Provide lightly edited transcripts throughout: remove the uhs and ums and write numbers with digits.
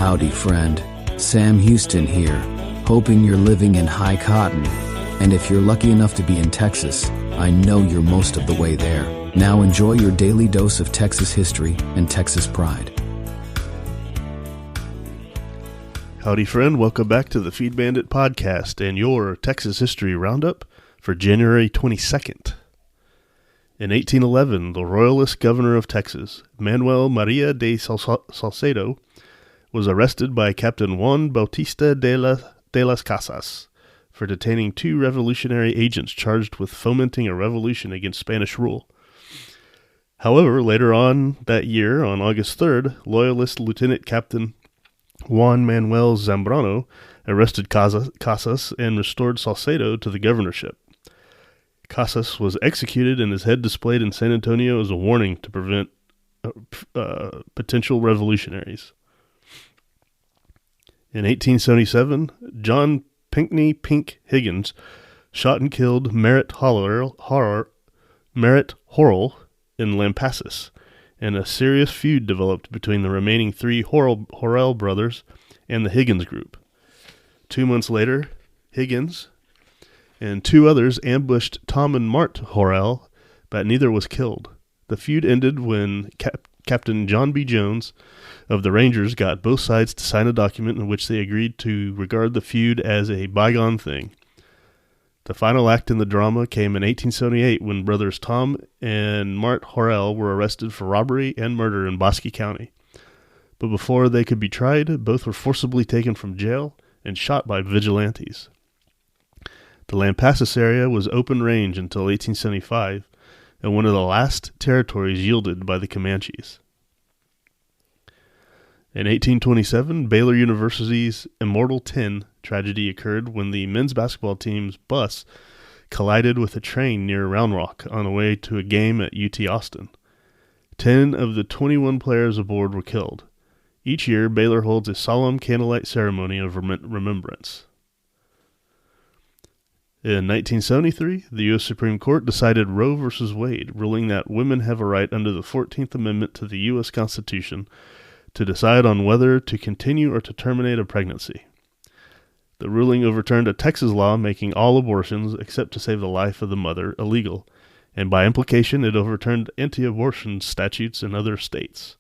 Howdy, friend. Sam Houston here, hoping you're living in high cotton. And if you're lucky enough to be in Texas, I know you're most of the way there. Now enjoy your daily dose of Texas history and Texas pride. Howdy, friend. Welcome back to the Feed Bandit podcast and your Texas History Roundup for January 22nd. In 1811, the Royalist governor of Texas, Manuel Maria de Salcedo, was arrested by Captain Juan Bautista de las Casas for detaining two revolutionary agents charged with fomenting a revolution against Spanish rule. However, later on that year, on August 3rd, Loyalist Lieutenant Captain Juan Manuel Zambrano arrested Casas and restored Salcedo to the governorship. Casas was executed and his head displayed in San Antonio as a warning to prevent potential revolutionaries. In 1877, John Pinckney Pink Higgins shot and killed Merritt Horrell in Lampasas, and a serious feud developed between the remaining three Horrell brothers and the Higgins group. 2 months later, Higgins and two others ambushed Tom and Mart Horrell, but neither was killed. The feud ended when Captain John B. Jones of the Rangers got both sides to sign a document in which they agreed to regard the feud as a bygone thing. The final act in the drama came in 1878 when brothers Tom and Mart Horrell were arrested for robbery and murder in Bosque County. But before they could be tried, both were forcibly taken from jail and shot by vigilantes. The Lampasas area was open range until 1875, and one of the last territories yielded by the Comanches. In 1827, Baylor University's Immortal 10 tragedy occurred when the men's basketball team's bus collided with a train near Round Rock on the way to a game at UT Austin. 10 of the 21 players aboard were killed. Each year, Baylor holds a solemn candlelight ceremony of remembrance. In 1973, the U.S. Supreme Court decided Roe v. Wade, ruling that women have a right under the 14th Amendment to the U.S. Constitution to decide on whether to continue or to terminate a pregnancy. The ruling overturned a Texas law making all abortions, except to save the life of the mother, illegal, and by implication it overturned anti-abortion statutes in other states.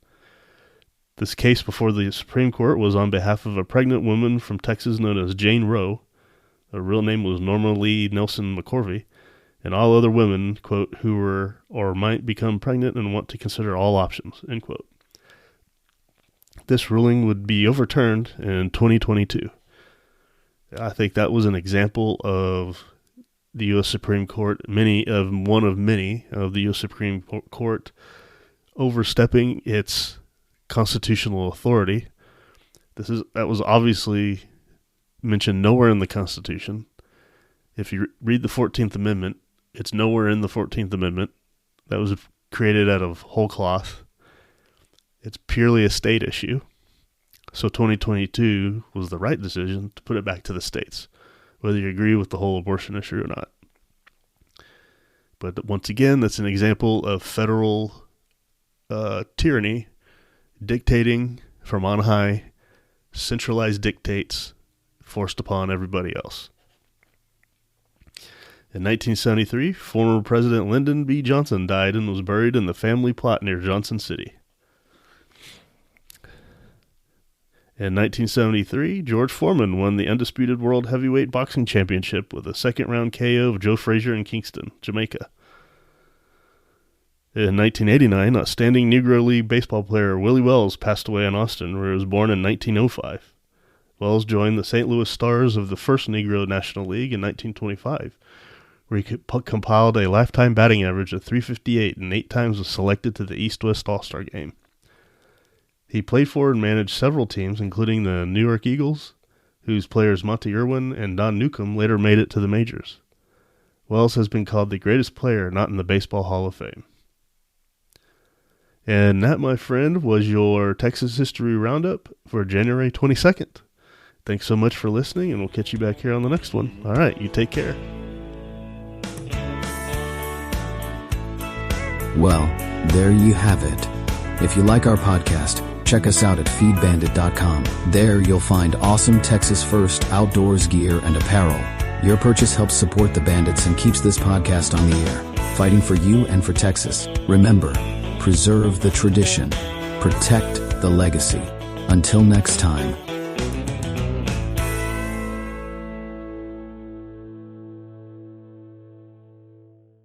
This case before the Supreme Court was on behalf of a pregnant woman from Texas known as Jane Roe. Her real name was Norma Lee Nelson McCorvey, and all other women, quote, who were or might become pregnant and want to consider all options, end quote. This ruling would be overturned in 2022. I think that was an example of the U.S. Supreme Court, one of many of the U.S. Supreme Court overstepping its constitutional authority. That was obviously mentioned nowhere in the Constitution. If you read the 14th Amendment, it's nowhere in the 14th Amendment. That was created out of whole cloth. It's purely a state issue. So 2022 was the right decision to put it back to the states, whether you agree with the whole abortion issue or not. But once again, that's an example of federal tyranny, dictating from on high, centralized dictates forced upon everybody else. In 1973, former President Lyndon B. Johnson died and was buried in the family plot near Johnson City. In 1973, George Foreman won the undisputed World Heavyweight Boxing Championship with a second-round KO of Joe Frazier in Kingston, Jamaica. In 1989, outstanding Negro League baseball player Willie Wells passed away in Austin, where he was born in 1905. Wells joined the St. Louis Stars of the first Negro National League in 1925, where he compiled a lifetime batting average of .358 and 8 times was selected to the East-West All-Star Game. He played for and managed several teams, including the New York Eagles, whose players Monty Irwin and Don Newcombe later made it to the majors. Wells has been called the greatest player not in the Baseball Hall of Fame. And that, my friend, was your Texas History Roundup for January 22nd. Thanks so much for listening, and we'll catch you back here on the next one. All right, you take care. Well, there you have it. If you like our podcast, check us out at feedbandit.com. There you'll find awesome Texas First outdoors gear and apparel. Your purchase helps support the Bandits and keeps this podcast on the air, fighting for you and for Texas. Remember, preserve the tradition, protect the legacy. Until next time.